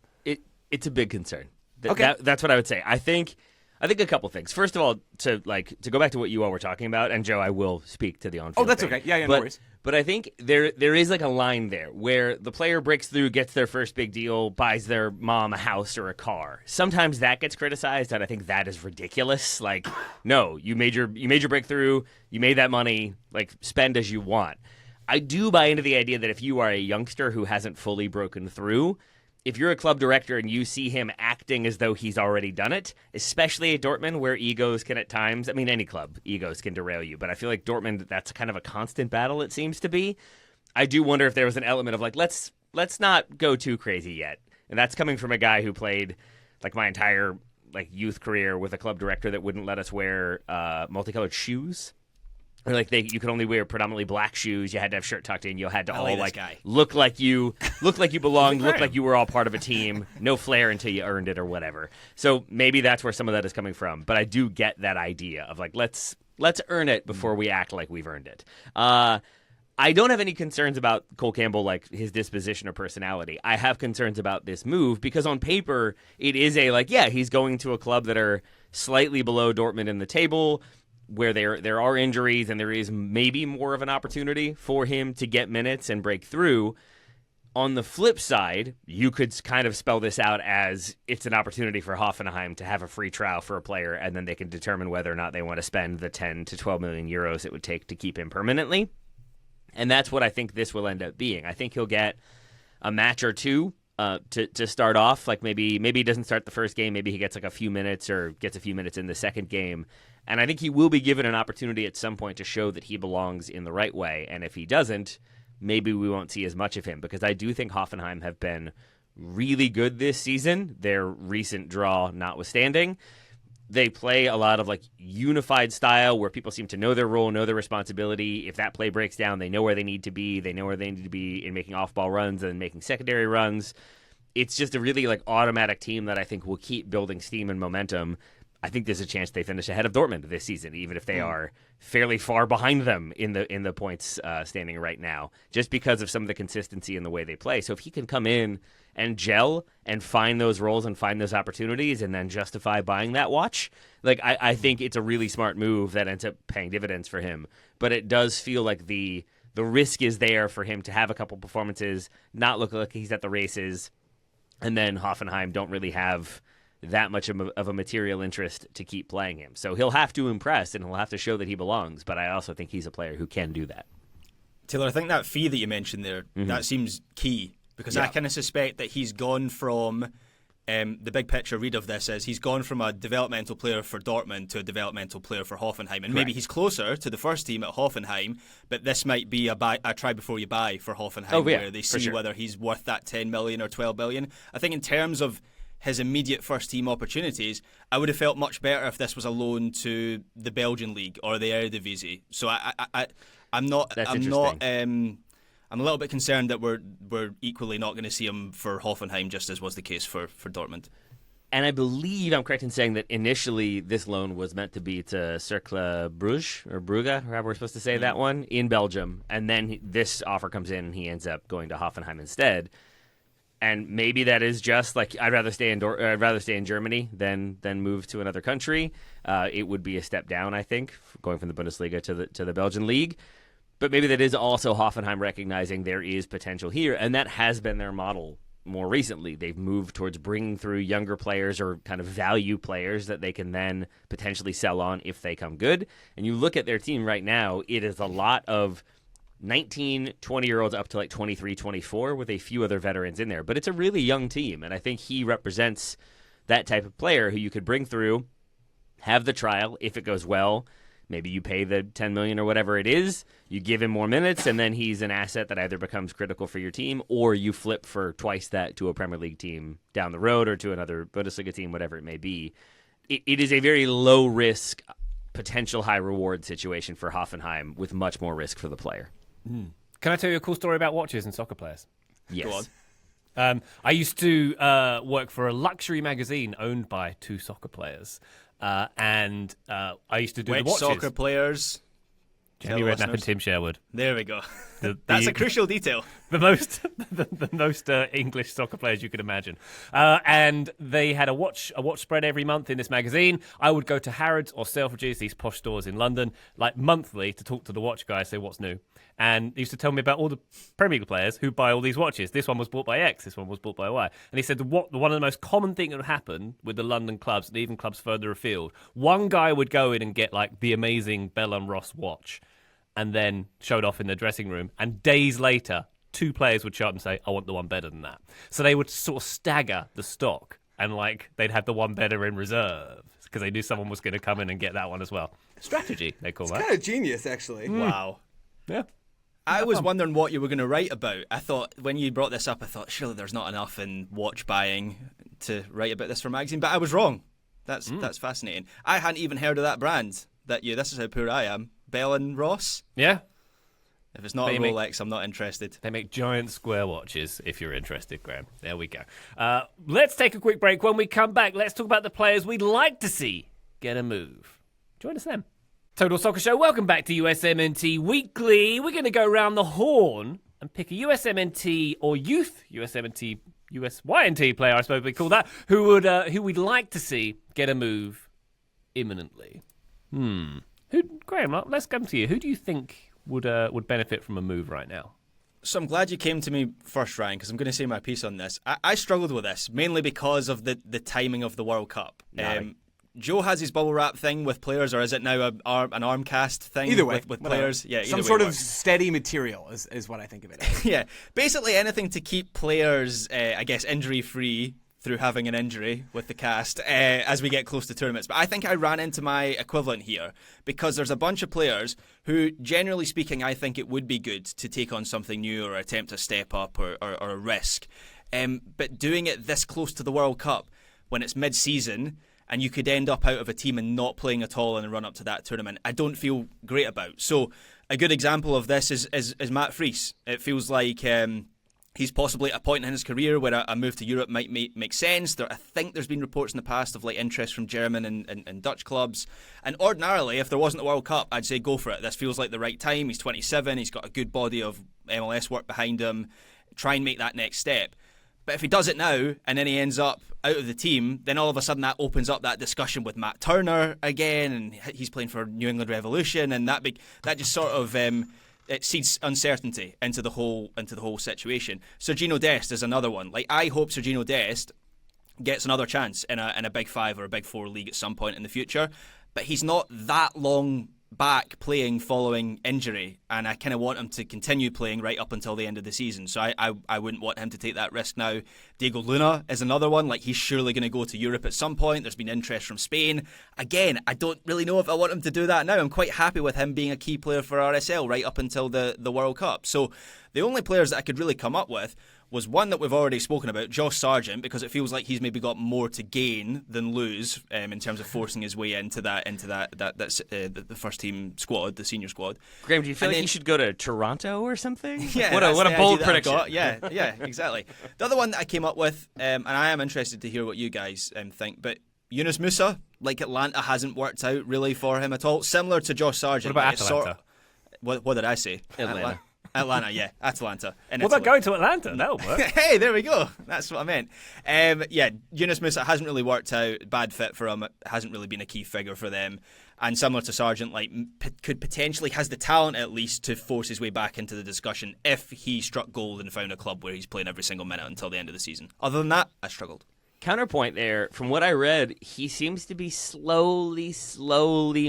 It's a big concern. Okay. That's what I would say. I think a couple things. First of all, to go back to what you all were talking about, and Joe, I will speak to the on-field. Oh, that's thing. okay. Yeah, no worries. But I think there is like a line there where the player breaks through, gets their first big deal, buys their mom a house or a car. Sometimes that gets criticized, and I think that is ridiculous. Like, no, you made your breakthrough, you made that money, like, spend as you want. I do buy into the idea that if you are a youngster who hasn't fully broken through, if you're a club director and you see him acting as though he's already done it, especially at Dortmund where egos can at times, I mean, any club, egos can derail you, but I feel like Dortmund, that's kind of a constant battle, it seems to be. I do wonder if there was an element of like, let's not go too crazy yet. And that's coming from a guy who played like my entire like youth career with a club director that wouldn't let us wear multicolored shoes. Or like you could only wear predominantly black shoes. You had to have shirt tucked in. You had to all like look like you belonged, look like you were all part of a team. No flair until you earned it or whatever. So maybe that's where some of that is coming from. But I do get that idea of like let's earn it before we act like we've earned it. I don't have any concerns about Cole Campbell, like his disposition or personality. I have concerns about this move because on paper it is he's going to a club that are slightly below Dortmund in the table, where there are injuries and there is maybe more of an opportunity for him to get minutes and break through. On the flip side, you could kind of spell this out as it's an opportunity for Hoffenheim to have a free trial for a player, and then they can determine whether or not they want to spend the 10 to 12 million euros it would take to keep him permanently. And that's what I think this will end up being. I think he'll get a match or two to start off. Like maybe he doesn't start the first game. Maybe he gets like a few minutes or gets a few minutes in the second game. And I think he will be given an opportunity at some point to show that he belongs in the right way. And if he doesn't, maybe we won't see as much of him, because I do think Hoffenheim have been really good this season, their recent draw notwithstanding. They play a lot of like unified style where people seem to know their role, know their responsibility. If that play breaks down, they know where they need to be. They know where they need to be in making off-ball runs and making secondary runs. It's just a really like automatic team that I think will keep building steam and momentum. I think there's a chance they finish ahead of Dortmund this season, even if they are fairly far behind them in the points standing right now, just because of some of the consistency in the way they play. So if he can come in and gel and find those roles and find those opportunities and then justify buying that watch, like I think it's a really smart move that ends up paying dividends for him. But it does feel like the risk is there for him to have a couple performances, not look like he's at the races, and then Hoffenheim don't really have that much of a material interest to keep playing him. So he'll have to impress and he'll have to show that he belongs, but I also think he's a player who can do that. Taylor, I think that fee that you mentioned there, that seems key, because I kind of suspect that he's gone from, the big picture read of this is he's gone from a developmental player for Dortmund to a developmental player for Hoffenheim. And maybe he's closer to the first team at Hoffenheim, but this might be a try before you buy for Hoffenheim, where they see whether he's worth that 10 million or 12 billion. I think in terms of his immediate first team opportunities, I would have felt much better if this was a loan to the Belgian league or the Eredivisie. So I'm a little bit concerned that we're equally not going to see him for Hoffenheim, just as was the case for Dortmund. And I believe I'm correct in saying that initially this loan was meant to be to Cercle Bruges, or Brugge, however we're supposed to say that one, in Belgium. And then this offer comes in and he ends up going to Hoffenheim instead. And maybe that is just like I'd rather stay in Germany than move to another country. It would be a step down, I think, going from the Bundesliga to the Belgian league. But maybe that is also Hoffenheim recognizing there is potential here, and that has been their model more recently. They've moved towards bringing through younger players or kind of value players that they can then potentially sell on if they come good. And you look at their team right now, it is a lot of 19, 20-year-olds up to like 23, 24 with a few other veterans in there. But it's a really young team, and I think he represents that type of player who you could bring through, have the trial. If it goes well, maybe you pay the 10 million or whatever it is, you give him more minutes, and then he's an asset that either becomes critical for your team or you flip for twice that to a Premier League team down the road or to another Bundesliga team, whatever it may be. It is a very low-risk, potential high-reward situation for Hoffenheim with much more risk for the player. Can I tell you a cool story about watches and soccer players? Yes. Go on. I used to work for a luxury magazine owned by two soccer players. And I used to do Which the watches. soccer players? Jamie Redknapp and Tim Sherwood. There we go. That's a crucial detail. The most English soccer players you could imagine. And they had a watch spread every month in this magazine. I would go to Harrods or Selfridges, these posh stores in London, like monthly to talk to the watch guy, say what's new. And he used to tell me about all the Premier League players who buy all these watches. This one was bought by X, this one was bought by Y. And he said one of the most common things that would happen with the London clubs, and even clubs further afield, one guy would go in and get like the amazing Bell & Ross watch and then showed off in the dressing room. And days later, two players would show up and say, I want the one better than that. So they would sort of stagger the stock and like they'd have the one better in reserve because they knew someone was going to come in and get that one as well. Strategy, they call that. It's kind of genius, actually. Wow. Yeah. I was wondering what you were going to write about. I thought when you brought this up, I thought surely there's not enough in watch buying to write about this for a magazine, but I was wrong. That's fascinating. I hadn't even heard of that brand. This is how poor I am. Bell & Ross. Yeah. If it's not a Rolex, I'm not interested. They make giant square watches, if you're interested, Graham. There we go. Let's take a quick break. When we come back, let's talk about the players we'd like to see get a move. Join us then. Total Soccer Show, welcome back to USMNT Weekly. We're going to go around the horn and pick a USMNT or youth USMNT, USYNT player, I suppose we call that, who we'd like to see get a move imminently. Graham, let's come to you. Who do you think would benefit from a move right now? So I'm glad you came to me first, Ryan, because I'm going to say my piece on this. I struggled with this, mainly because of the timing of the World Cup. Joe has his bubble wrap thing with players, or is it now an arm cast thing? Either way, with players. Yeah, some sort of steady material is what I think of it as. Yeah, basically anything to keep players, I guess, injury free through having an injury with the cast as we get close to tournaments. But I think I ran into my equivalent here because there's a bunch of players who, generally speaking, I think it would be good to take on something new or attempt a step up or a risk. But doing it this close to the World Cup when it's mid-season and you could end up out of a team and not playing at all in the run-up to that tournament, I don't feel great about. So a good example of this is Matt Friis. It feels like he's possibly at a point in his career where a move to Europe might make sense. I think there's been reports in the past of like interest from German and Dutch clubs. And ordinarily, if there wasn't the World Cup, I'd say go for it. This feels like the right time. He's 27. He's got a good body of MLS work behind him. Try and make that next step. But if he does it now and then he ends up out of the team, then all of a sudden that opens up that discussion with Matt Turner again, and he's playing for New England Revolution, and that just sort of it seeds uncertainty into the whole situation. Sergiño Dest is another one. Like, I hope Sergiño Dest gets another chance in a Big 5 or a Big 4 league at some point in the future, but he's not that long back playing following injury, and I kind of want him to continue playing right up until the end of the season, so I wouldn't want him to take that risk now. Diego Luna is another one. Like, he's surely going to go to Europe at some point. There's been interest from Spain. Again, I don't really know if I want him to do that now. I'm quite happy with him being a key player for RSL right up until the World Cup. So the only players that I could really come up with was one that we've already spoken about, Josh Sargent, because it feels like he's maybe got more to gain than lose in terms of forcing his way into the first team squad, the senior squad. Graham, do you feel like he should go to Toronto or something? Yeah, what a bold prediction. Yeah, exactly. The other one that I came up with, and I am interested to hear what you guys think, but Yunus Musa, like Atlanta hasn't worked out really for him at all. Similar to Josh Sargent. What about Atlanta? What did I say? Atlanta. Atlanta, yeah, Atlanta. What about going to Atlanta? That'll work. Hey, there we go. That's what I meant. Yeah, Yunus Musa hasn't really worked out. Bad fit for him. It hasn't really been a key figure for them. And similar to Sargent, like could potentially has the talent at least to force his way back into the discussion if he struck gold and found a club where he's playing every single minute until the end of the season. Other than that, I struggled. Counterpoint there, from what I read, he seems to be slowly,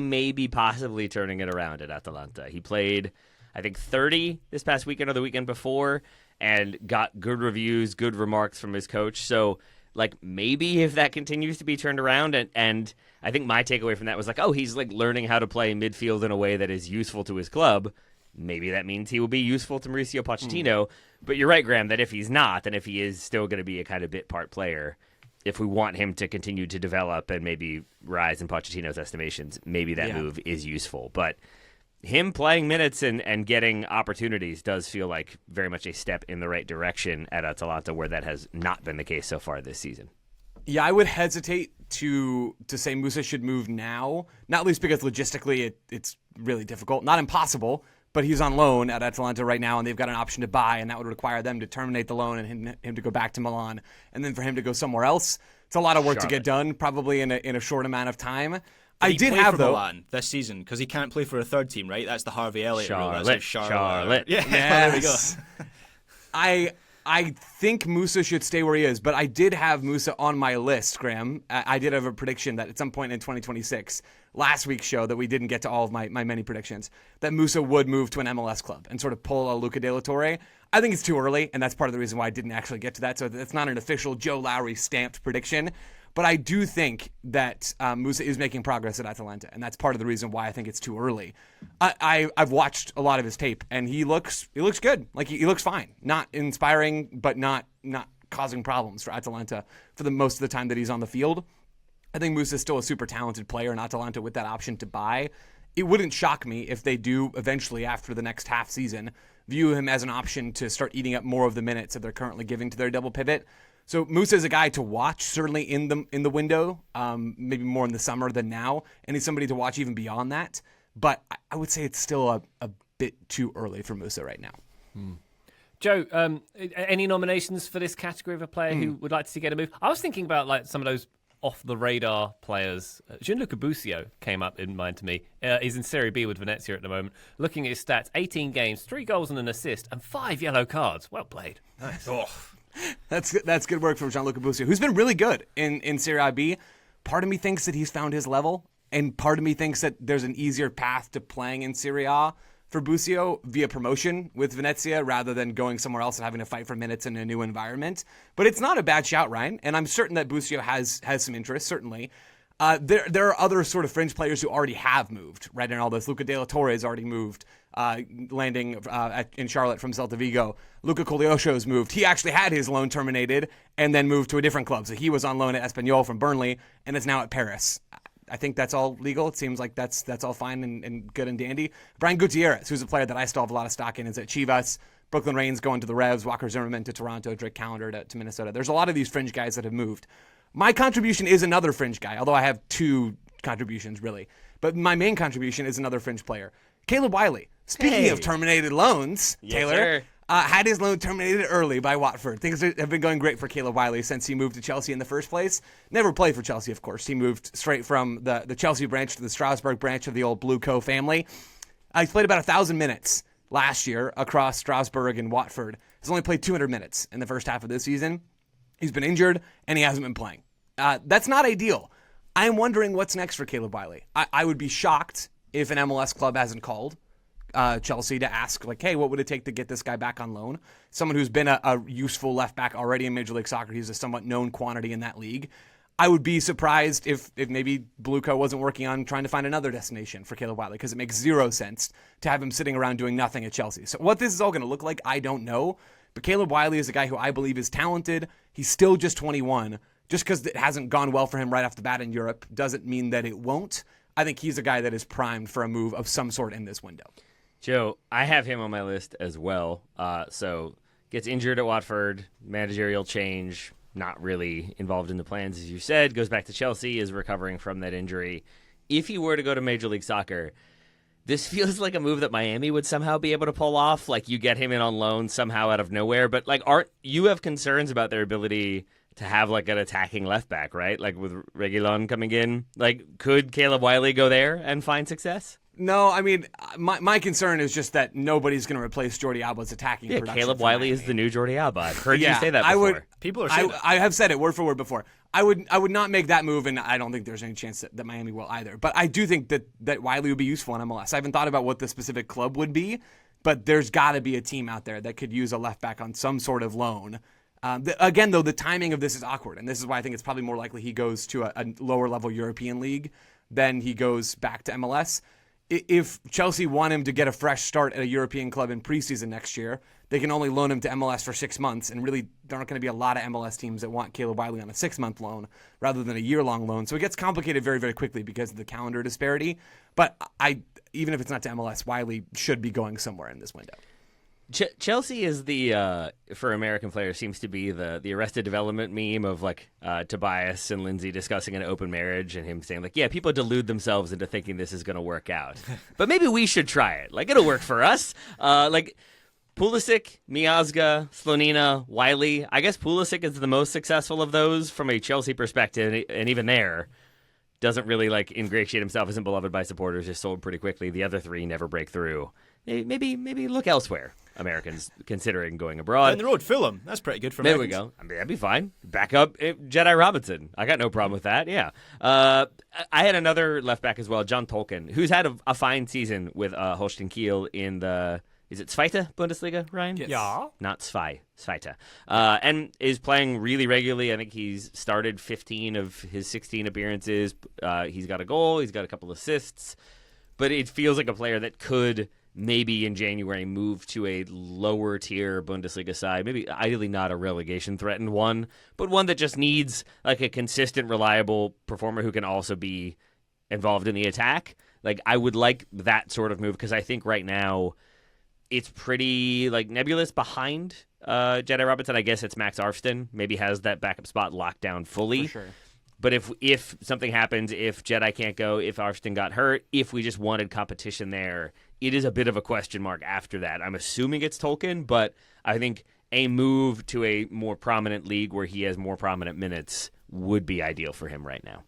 maybe possibly turning it around at Atalanta. He played, I think, 30 this past weekend or the weekend before and got good reviews, good remarks from his coach. So, like, maybe if that continues to be turned around, and I think my takeaway from that was like, oh, he's like learning how to play midfield in a way that is useful to his club. Maybe that means he will be useful to Mauricio Pochettino. But you're right, Graham, that if he's not, and if he is still going to be a kind of bit part player, if we want him to continue to develop and maybe rise in Pochettino's estimations, maybe that move is useful. But him playing minutes and getting opportunities does feel like very much a step in the right direction at Atalanta, where that has not been the case so far this season. Yeah, I would hesitate to say Musa should move now, not least because logistically it's really difficult. Not impossible, but he's on loan at Atalanta right now, and they've got an option to buy, and that would require them to terminate the loan and him to go back to Milan, and then for him to go somewhere else. It's a lot of work to get done, probably in a short amount of time. I did have though Milan this season because he can't play for a third team, right? That's the Harvey Elliott rule. That's Charlotte. Yeah, yes. There we go. I think Musa should stay where he is, but I did have Musa on my list, Graham. I did have a prediction that at some point in 2026, last week's show, that we didn't get to all of my many predictions, that Musa would move to an MLS club and sort of pull a Luca De La Torre. I think it's too early, and that's part of the reason why I didn't actually get to that. So it's not an official Joe Lowery stamped prediction. But I do think that Musa is making progress at Atalanta, and that's part of the reason why I think it's too early. I've watched a lot of his tape, and he looks good. Like he looks fine. Not inspiring, but not causing problems for Atalanta for the most of the time that he's on the field. I think Musa is still a super talented player, and Atalanta with that option to buy. It wouldn't shock me if they do eventually, after the next half season, view him as an option to start eating up more of the minutes that they're currently giving to their double pivot. So Musa is a guy to watch, certainly in the window, maybe more in the summer than now, and he's somebody to watch even beyond that. But I would say it's still a bit too early for Musa right now. Joe, any nominations for this category of a player who would like to see get a move? I was thinking about like some of those off-the-radar players. Gianluca Busio came up in mind to me. He's in Serie B with Venezia at the moment. Looking at his stats, 18 games, 3 goals and an assist, and 5 yellow cards. Well played. Nice. Oh. That's good work from Gianluca Busio, who's been really good in Serie B. part of me thinks that he's found his level, and part of me thinks that there's an easier path to playing in Serie A for Busio via promotion with Venezia rather than going somewhere else and having to fight for minutes in a new environment. But it's not a bad shout, Ryan, and I'm certain that Busio has some interest, certainly. There are other sort of fringe players who already have moved, right, in all this. Luca De La Torre has already moved, landing in Charlotte from Celta Vigo. Luca Koleosho's moved. He actually had his loan terminated and then moved to a different club. So he was on loan at Espanyol from Burnley and is now at Paris. I think that's all legal. It seems like that's all fine and good and dandy. Brian Gutierrez, who's a player that I still have a lot of stock in, is at Chivas. Brooklyn Reigns going to the Revs. Walker Zimmerman to Toronto. Drake Callender to Minnesota. There's a lot of these fringe guys that have moved. My contribution is another fringe guy, although I have two contributions, really. But my main contribution is another fringe player. Caleb Wiley. Speaking of terminated loans, Yes, Taylor, sir. had his loan terminated early by Watford. Things have been going great for Caleb Wiley since he moved to Chelsea in the first place. Never played for Chelsea, of course. He moved straight from the Chelsea branch to the Strasbourg branch of the old Blue Co family. He's played about 1,000 minutes last year across Strasbourg and Watford. He's only played 200 minutes in the first half of this season. He's been injured, and he hasn't been playing. That's not ideal. I'm wondering what's next for Caleb Wiley. I would be shocked if an MLS club hasn't called Chelsea to ask, like, hey, what would it take to get this guy back on loan? Someone who's been a useful left back already in Major League Soccer. He's a somewhat known quantity in that league. I would be surprised if maybe Blueco wasn't working on trying to find another destination for Caleb Wiley, because it makes zero sense to have him sitting around doing nothing at Chelsea. So what this is all going to look like, I don't know. But Caleb Wiley is a guy who I believe is talented. He's still just 21. Just because it hasn't gone well for him right off the bat in Europe doesn't mean that it won't. I think he's a guy that is primed for a move of some sort in this window. Joe, I have him on my list as well. So gets injured at Watford, managerial change, not really involved in the plans, as you said, goes back to Chelsea, is recovering from that injury. If he were to go to Major League Soccer, this feels like a move that Miami would somehow be able to pull off. Like, you get him in on loan somehow out of nowhere, but like, aren't you have concerns about their ability to have like an attacking left back, right? Like with Reguilon coming in, like, could Caleb Wiley go there and find success? No, I mean, my concern is just that nobody's going to replace Jordi Alba's attacking production. Caleb for Wiley Miami. is the new Jordi Alba. I've heard you say that before. I would. People are saying I have said it word for word before. I would not make that move, and I don't think there's any chance that Miami will either. But I do think that Wiley would be useful in MLS. I haven't thought about what the specific club would be, but there's got to be a team out there that could use a left back on some sort of loan. Again, though, the timing of this is awkward, and this is why I think it's probably more likely he goes to a lower level European league than he goes back to MLS. If Chelsea want him to get a fresh start at a European club in preseason next year, they can only loan him to MLS for 6 months, and really there aren't going to be a lot of MLS teams that want Caleb Wiley on a 6-month loan rather than a year-long loan. So it gets complicated very, very quickly because of the calendar disparity. But even if it's not to MLS, Wiley should be going somewhere in this window. Chelsea is the for American players seems to be the Arrested Development meme of like Tobias and Lindsay discussing an open marriage and him saying like, yeah, people delude themselves into thinking this is going to work out, but maybe we should try it. Like, it'll work for us. Like Pulisic, Miazga, Slonina, Wiley. I guess Pulisic is the most successful of those from a Chelsea perspective, and even there doesn't really like ingratiate himself, isn't beloved by supporters, just sold pretty quickly. The other three never break through. Maybe look elsewhere. Americans considering going abroad. Down the road, Fulham. That's pretty good for There Americans. we go. I mean, that'd be fine. Back up Jedi Robinson. I got no problem with that. Yeah. I had another left back as well, John Tolkien, who's had a fine season with Holstein Kiel in the, is it Zweite Bundesliga, Ryan? Yes. Yeah. Not Zweite. And is playing really regularly. I think he's started 15 of his 16 appearances. He's got a goal. He's got a couple assists. But it feels like a player that could maybe in January move to a lower tier Bundesliga side, maybe ideally not a relegation threatened one, but one that just needs like a consistent, reliable performer who can also be involved in the attack. Like, I would like that sort of move because I think right now it's pretty like nebulous behind Jedi Robinson. I guess it's Max Arfsten maybe has that backup spot locked down fully. For sure. But if something happens, if Jedi can't go, if Arfsten got hurt, if we just wanted competition there, it is a bit of a question mark after that. I'm assuming it's Tolkien, but I think a move to a more prominent league where he has more prominent minutes would be ideal for him right now.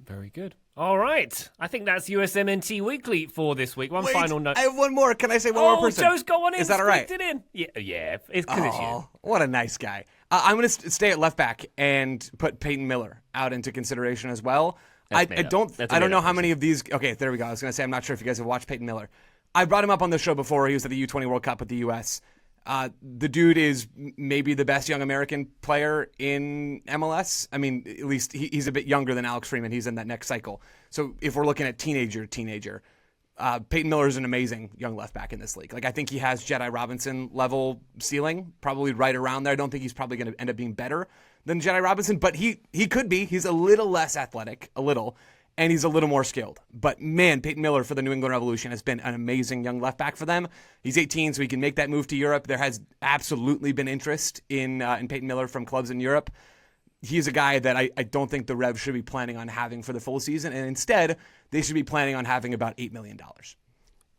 Very good. All right. I think that's USMNT Weekly for this week. One Wait, final note. I have one more. Can I say one more person? Joe's got one in. Is that all right? Squeaked it in. Yeah, it's because it's you. Oh, what a nice guy. I'm going to stay at left back and put Peyton Miller out into consideration as well. I don't know how many of these. Okay, there we go. I was going to say I'm not sure if you guys have watched Peyton Miller. I brought him up on the show before. He was at the U20 World Cup with the U.S. The dude is maybe the best young American player in MLS. I mean, at least he's a bit younger than Alex Freeman. He's in that next cycle. So if we're looking at teenager, Peyton Miller is an amazing young left back in this league. Like, I think he has Jedi Robinson level ceiling, probably right around there. I don't think he's probably going to end up being better than Jedi Robinson, but he could be. He's a little less athletic, and he's a little more skilled. But man, Peyton Miller for the New England Revolution has been an amazing young left back for them. He's 18, so he can make that move to Europe. There has absolutely been interest in Peyton Miller from clubs in Europe. He's a guy that I don't think the Revs should be planning on having for the full season, and instead they should be planning on having about $8 million.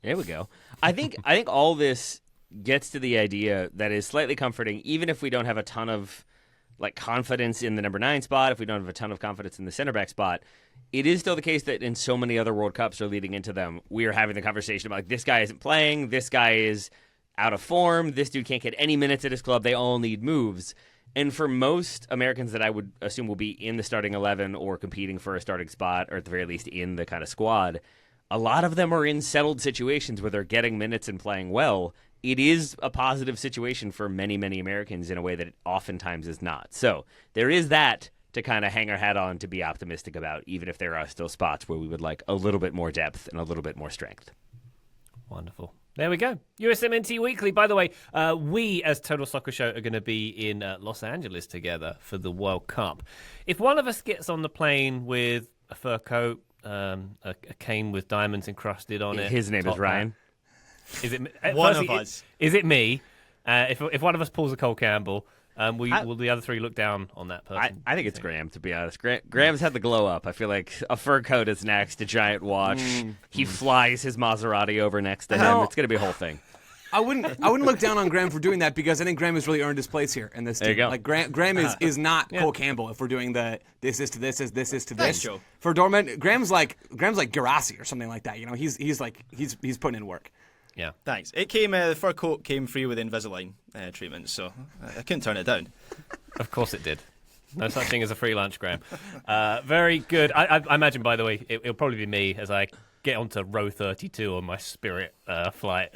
There we go. I think all this gets to the idea that is slightly comforting, even if we don't have a ton of confidence in the number 9 spot, if we don't have a ton of confidence in the center back spot. It is still the case that in so many other World Cups or leading into them, we are having the conversation about this guy isn't playing, this guy is out of form, this dude can't get any minutes at his club, they all need moves. And for most Americans that I would assume will be in the starting 11 or competing for a starting spot, or at the very least in the kind of squad, a lot of them are in settled situations where they're getting minutes and playing well. It is a positive situation for many, many Americans in a way that it oftentimes is not. So there is that to kind of hang our hat on to be optimistic about, even if there are still spots where we would like a little bit more depth and a little bit more strength. Wonderful. There we go. USMNT Weekly. By the way, we as Total Soccer Show are going to be in Los Angeles together for the World Cup. If one of us gets on the plane with a fur coat, a cane with diamonds encrusted on it. His name is Ryan. Is it one of us? Is it me? If one of us pulls a Cole Campbell, will the other three look down on that person? I think it's Graham, to be honest. Graham's had the glow up. I feel like a fur coat is next, a giant watch. He flies his Maserati over next to him. It's going to be a whole thing. I wouldn't look down on Graham for doing that, because I think Graham has really earned his place here in this team. There you go. Like Graham is not Cole Campbell if we're doing the this is to this is this is to this. True. For Dortmund, Graham's like Gerasi or something like that. You know, he's putting in work. Yeah. Thanks. It came. The fur coat came free with Invisalign treatment, so I couldn't turn it down. Of course it did. No such thing as a free lunch, Graham. Very good. I imagine, by the way, it'll probably be me as I get onto row 32 on my Spirit flight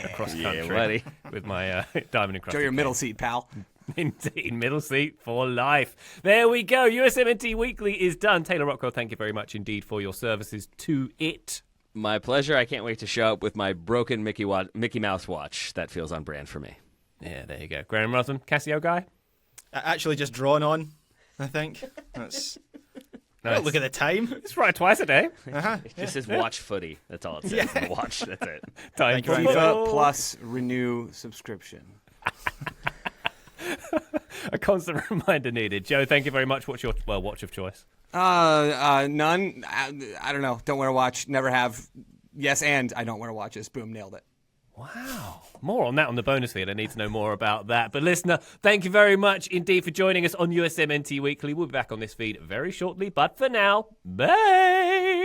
across country with my diamond encrusted. Show your middle seat, pal. Indeed, middle seat for life. There we go. USMNT Weekly is done. Taylor Rockwell, thank you very much indeed for your services to it. My pleasure. I can't wait to show up with my broken Mickey Mouse watch. That feels on brand for me. Yeah, there you go. Graham Ruthven, Casio guy? Actually just drawn on, I think. That's... Nice. Oh, look at the time. It's right twice a day. It just says watch footy. That's all it says on the watch. That's it. Time for FIFA Plus renew subscription. A constant reminder needed. Joe, thank you very much. What's your watch of choice? None. I don't know. Don't wear a watch. Never have. Yes, and I don't wear watches. Boom, nailed it. Wow. More on that on the bonus feed. I need to know more about that. But listener, thank you very much indeed for joining us on USMNT Weekly. We'll be back on this feed very shortly. But for now, bye.